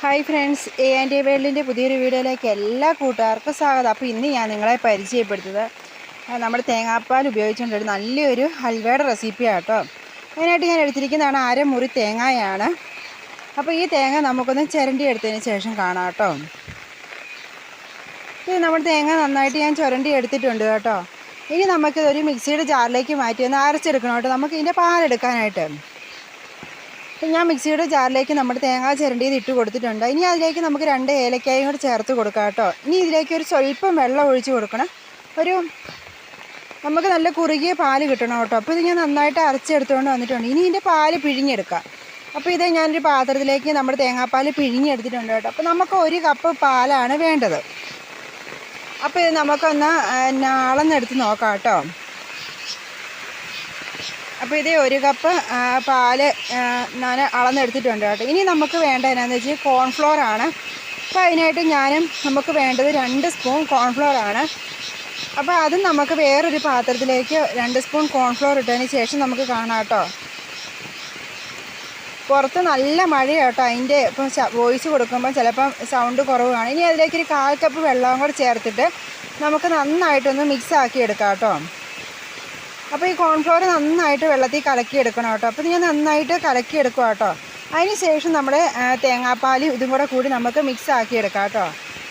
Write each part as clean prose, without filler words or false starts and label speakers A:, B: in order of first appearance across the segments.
A: Hi friends, A and A വേൾഡിൻ്റെ പുതിയൊരു വീഡിയോയിലേക്ക് എല്ലാ കൂട്ടുകാർക്കും സ്വാഗതം. അപ്പോൾ ഇന്ന് ഞാൻ നിങ്ങളെ പരിചയപ്പെടുത്തുന്നത് നമ്മുടെ തേങ്ങാപ്പാൽ ഉപയോഗിച്ചുകൊണ്ടൊരു നല്ലൊരു ഹൽവയുടെ റെസിപ്പിയാണ് കേട്ടോ. അതിനായിട്ട് ഞാൻ എടുത്തിരിക്കുന്നതാണ് അരമുറി തേങ്ങയാണ്. അപ്പോൾ ഈ തേങ്ങ നമുക്കൊന്ന് ചിരണ്ടി എടുത്തതിന് ശേഷം കാണാം കേട്ടോ. ഇത് നമ്മുടെ തേങ്ങ നന്നായിട്ട് ഞാൻ ചുരണ്ടി എടുത്തിട്ടുണ്ട് കേട്ടോ. ഇനി നമുക്കിതൊരു മിക്സിയുടെ ജാറിലേക്ക് മാറ്റി ഒന്ന് അരച്ചെടുക്കണം കേട്ടോ, നമുക്ക് ഇതിൻ്റെ പാലെടുക്കാനായിട്ട്. അപ്പം ഞാൻ മിക്സിയുടെ ജാറിലേക്ക് നമ്മുടെ തേങ്ങ ചിരണ്ടിയത് ഇട്ട് കൊടുത്തിട്ടുണ്ട്. ഇനി അതിലേക്ക് നമുക്ക് 2 ഏലക്കായും കൂടെ ചേർത്ത് കൊടുക്കാം കേട്ടോ. ഇനി ഇതിലേക്ക് ഒരു സ്വല്പം വെള്ളം ഒഴിച്ച് കൊടുക്കണം. നമുക്ക് നല്ല കുറുകിയ പാല് കിട്ടണം കേട്ടോ. അപ്പോൾ ഇത് ഞാൻ നന്നായിട്ട് അരച്ചെടുത്തുകൊണ്ട് വന്നിട്ടുണ്ട്. ഇനി ഇതിൻ്റെ പാല് പിഴിഞ്ഞെടുക്കാം. അപ്പോൾ ഇത് ഞാനൊരു പാത്രത്തിലേക്ക് നമ്മുടെ തേങ്ങാപ്പാൽ പിഴിഞ്ഞെടുത്തിട്ടുണ്ട് കേട്ടോ. അപ്പോൾ നമുക്ക് 1 കപ്പ് പാലാണ് വേണ്ടത്. അപ്പോൾ ഇത് നമുക്കൊന്ന് അളന്നെടുത്ത് നോക്കാം കേട്ടോ. അപ്പോൾ ഇത് 1 കപ്പ് പാല് ഞാൻ അളന്നെടുത്തിട്ടുണ്ട് കേട്ടോ. ഇനി നമുക്ക് വേണ്ട എന്നാന്ന് വെച്ചാൽ കോൺഫ്ലോർ ആണ്. അപ്പോൾ അതിനായിട്ട് നമുക്ക് വേണ്ടത് 2 സ്പൂൺ കോൺഫ്ലോർ ആണ്. അപ്പോൾ അതും നമുക്ക് വേറൊരു പാത്രത്തിലേക്ക് 2 സ്പൂൺ കോൺഫ്ലോർ ഇട്ടതിന് ശേഷം നമുക്ക് കാണാം കേട്ടോ. പുറത്ത് നല്ല മഴയാട്ടോ, അതിൻ്റെ ഇപ്പം വോയിസ് കൊടുക്കുമ്പോൾ ചിലപ്പം സൗണ്ട് കുറവ് കാണും. ഇനി അതിലേക്ക് ഒരു 1/4 കപ്പ് വെള്ളവും കൂടെ ചേർത്തിട്ട് നമുക്ക് നന്നായിട്ടൊന്ന് മിക്സ് ആക്കി എടുക്കാം കേട്ടോ. അപ്പോൾ ഈ കോൺഫ്ലോർ നന്നായിട്ട് വെള്ളത്തിൽ കലക്കിയെടുക്കണം കേട്ടോ. അപ്പോൾ ഞാൻ നന്നായിട്ട് കലക്കിയെടുക്കുക കേട്ടോ. അതിന് ശേഷം നമ്മുടെ തേങ്ങാപ്പാലും ഇതും കൂടി നമുക്ക് മിക്സ് ആക്കിയെടുക്കാം കേട്ടോ.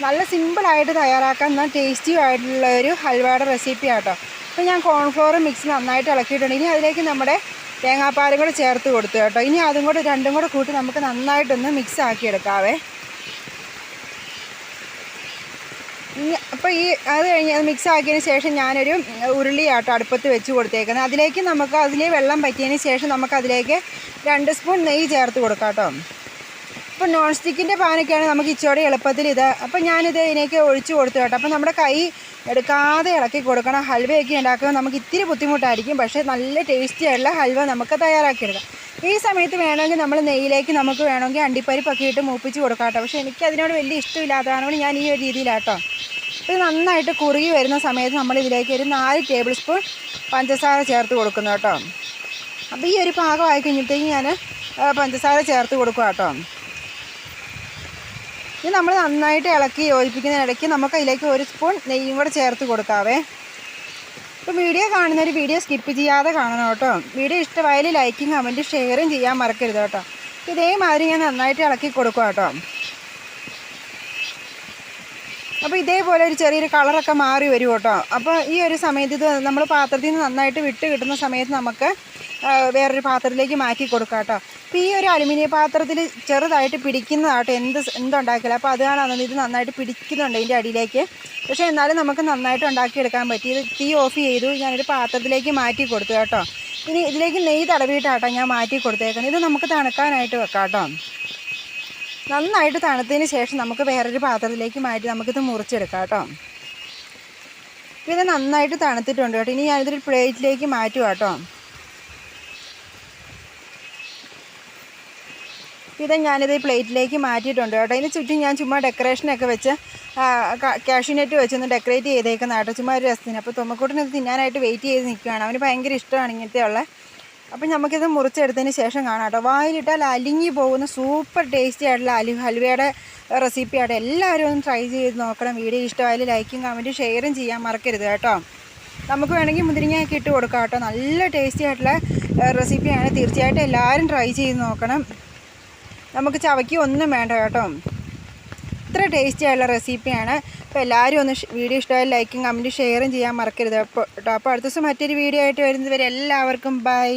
A: നല്ല സിമ്പിളായിട്ട് തയ്യാറാക്കാൻ ടേസ്റ്റി ആയിട്ടുള്ള ഒരു ഹൽവയുടെ റെസിപ്പി കേട്ടോ. അപ്പോൾ ഞാൻ കോൺഫ്ലോർ മിക്സ് നന്നായിട്ട് ഇളക്കിയിട്ടുണ്ട്. ഇനി അതിലേക്ക് നമ്മുടെ തേങ്ങാപ്പാലും കൂടെ ചേർത്ത് കൊടുത്തു കേട്ടോ. ഇനി അതും കൂടെ രണ്ടും കൂടെ കൂട്ടി നമുക്ക് നന്നായിട്ടൊന്ന് മിക്സ് ആക്കിയെടുക്കാവേ. അപ്പോൾ അത് കഴിഞ്ഞ് മിക്സ് ആക്കിയതിന് ശേഷം ഞാനൊരു ഉരുളിയാട്ടോ അടുപ്പത്ത് വെച്ച് കൊടുത്തേക്കുന്നത്. അതിലേക്ക് അതിലെ വെള്ളം പറ്റിയതിന് ശേഷം നമുക്കതിലേക്ക് 2 സ്പൂൺ നെയ്യ് ചേർത്ത് കൊടുക്കാം കേട്ടോ. അപ്പോൾ നോൺ സ്റ്റിക്കിൻ്റെ പാനൊക്കെയാണ് നമുക്ക് ഇച്ചോടെ എളുപ്പത്തിൽ ഇത്. അപ്പോൾ ഞാനിത് ഇതിലേക്ക് ഒഴിച്ച് കൊടുത്തു കേട്ടോ. അപ്പോൾ നമ്മുടെ കൈ എടുക്കാതെ ഇളക്കി കൊടുക്കണം. ഹൽവയൊക്കെ ഉണ്ടാക്കുമ്പോൾ നമുക്ക് ഇത്തിരി ബുദ്ധിമുട്ടായിരിക്കും, പക്ഷേ നല്ല ടേസ്റ്റി ആയിട്ടുള്ള ഹൽവ നമുക്ക് തയ്യാറാക്കിയെടുക്കാം. ഈ സമയത്ത് വേണമെങ്കിൽ നമ്മൾ നെയ്യിലേക്ക് നമുക്ക് വേണമെങ്കിൽ അണ്ടിപ്പരിപ്പൊക്കെ ഇട്ട് മൂപ്പിച്ച് കൊടുക്കാം കേട്ടോ. പക്ഷേ എനിക്ക് അതിനോട് വലിയ ഇഷ്ടമില്ലാത്തതാണ് ഞാൻ ഈ ഒരു രീതിയിലാട്ടോ. ഇത് നന്നായിട്ട് കുറുകി വരുന്ന സമയത്ത് നമ്മളിതിലേക്ക് ഒരു 4 ടേബിൾ സ്പൂൺ പഞ്ചസാര ചേർത്ത് കൊടുക്കുന്നു കേട്ടോ. അപ്പോൾ ഈ ഒരു പാകമായി കഴിഞ്ഞപ്പോഴത്തേക്ക് ഞാൻ പഞ്ചസാര ചേർത്ത് കൊടുക്കുക കേട്ടോ. ഇത് നമ്മൾ നന്നായിട്ട് ഇളക്കി യോജിപ്പിക്കുന്നതിനിടയ്ക്ക് നമുക്ക് അതിലേക്ക് 1 സ്പൂൺ നെയ്യും കൂടെ ചേർത്ത് കൊടുക്കാവേ. അപ്പോൾ വീഡിയോ കാണുന്നവർ വീഡിയോ സ്കിപ്പ് ചെയ്യാതെ കാണണം കേട്ടോ. വീഡിയോ ഇഷ്ടമായാലും ലൈക്കും കമൻറ്റും ഷെയറും ചെയ്യാൻ മറക്കരുത് കേട്ടോ. ഇതേമാതിരി ഞാൻ നന്നായിട്ട് ഇളക്കി കൊടുക്കുക കേട്ടോ. അപ്പോൾ ഇതേപോലെ ഒരു ചെറിയൊരു കളറൊക്കെ മാറി വരും കേട്ടോ. അപ്പോൾ ഈ ഒരു സമയത്ത് ഇത് നമ്മൾ പാത്രത്തിൽ നിന്ന് നന്നായിട്ട് വിട്ട് കിട്ടുന്ന സമയത്ത് നമുക്ക് വേറൊരു പാത്രത്തിലേക്ക് മാറ്റി കൊടുക്കാം കേട്ടോ. അപ്പോൾ ഈ ഒരു അലുമിനിയം പാത്രത്തിൽ ചെറുതായിട്ട് പിടിക്കുന്നതാട്ടോ എന്തുണ്ടാക്കില്ല. അപ്പോൾ അത് കാണാൻ ഇത് നന്നായിട്ട് പിടിക്കുന്നുണ്ട് ഇതിൻ്റെ അടിയിലേക്ക്. പക്ഷേ എന്നാലും നമുക്ക് നന്നായിട്ട് ഉണ്ടാക്കിയെടുക്കാൻ പറ്റി. ഇത് തീ ഓഫ് ചെയ്തു, ഞാനൊരു പാത്രത്തിലേക്ക് മാറ്റി കൊടുത്തു കേട്ടോ. ഇനി ഇതിലേക്ക് നെയ്യ് തടവിയിട്ടാട്ടോ ഞാൻ മാറ്റി കൊടുത്തേക്കുന്നത്. ഇത് നമുക്ക് തണുക്കാനായിട്ട് വെക്കാം കേട്ടോ. നന്നായിട്ട് തണുത്തതിന് ശേഷം നമുക്ക് വേറൊരു പാത്രത്തിലേക്ക് മാറ്റി നമുക്കിത് മുറിച്ചെടുക്കാം കേട്ടോ. ഇത് നന്നായിട്ട് തണുത്തിട്ടുണ്ട് കേട്ടോ. ഇനി ഞാനിതൊരു പ്ലേറ്റിലേക്ക് മാറ്റുക കേട്ടോ. ഞാനിത് പ്ലേറ്റിലേക്ക് മാറ്റിയിട്ടുണ്ട് കേട്ടോ. ഇതിന് ചുറ്റും ഞാൻ ചുമ്മാ ഡെക്കറേഷനൊക്കെ വെച്ച് കാഷ്യൂനട്ട് വെച്ചൊന്ന് ഡെക്കറേറ്റ് ചെയ്തേക്കുന്ന കേട്ടോ, ചുമ്മാ ഒരു രസത്തിന്. അപ്പോൾ തുമ്മക്കൂട്ടിന് ഇത് തിന്നാനായിട്ട് വെയിറ്റ് ചെയ്ത് നിൽക്കുകയാണ്. അവന് ഭയങ്കര ഇഷ്ടമാണ് ഇങ്ങനത്തെ ഉള്ള. അപ്പം നമുക്കിത് മുറിച്ചെടുത്തതിന് ശേഷം കാണാം കേട്ടോ. വായിലിട്ടാൽ അലിഞ്ഞു പോകുന്ന സൂപ്പർ ടേസ്റ്റി ആയിട്ടുള്ള ഹൽവയുടെ റെസിപ്പിയായിട്ട് എല്ലാവരും ഒന്ന് ട്രൈ ചെയ്ത് നോക്കണം. വീഡിയോ ഇഷ്ടമായാലും ലൈക്കും കമൻറ്റും ഷെയറും ചെയ്യാൻ മറക്കരുത് കേട്ടോ. നമുക്ക് വേണമെങ്കിൽ മുന്തിരിങ്ങയൊക്കെ ഇട്ട് കൊടുക്കാം കേട്ടോ. നല്ല ടേസ്റ്റി ആയിട്ടുള്ള റെസിപ്പിയാണ്. തീർച്ചയായിട്ടും എല്ലാവരും ട്രൈ ചെയ്ത് നോക്കണം. നമുക്ക് ചവയ്ക്ക് ഒന്നും വേണ്ട കേട്ടോ. ഇത്ര ടേസ്റ്റി ആയിട്ടുള്ള റെസിപ്പിയാണ്. അപ്പോൾ എല്ലാവരും ഒന്ന് വീഡിയോ ഇഷ്ടമായാലും ലൈക്കും കമൻറ്റും ഷെയറും ചെയ്യാൻ മറക്കരുത് കേട്ടോ. അപ്പോൾ അടുത്ത ദിവസം മറ്റൊരു വീഡിയോ ആയിട്ട് വരുന്നതുവരെ എല്ലാവർക്കും ബൈ.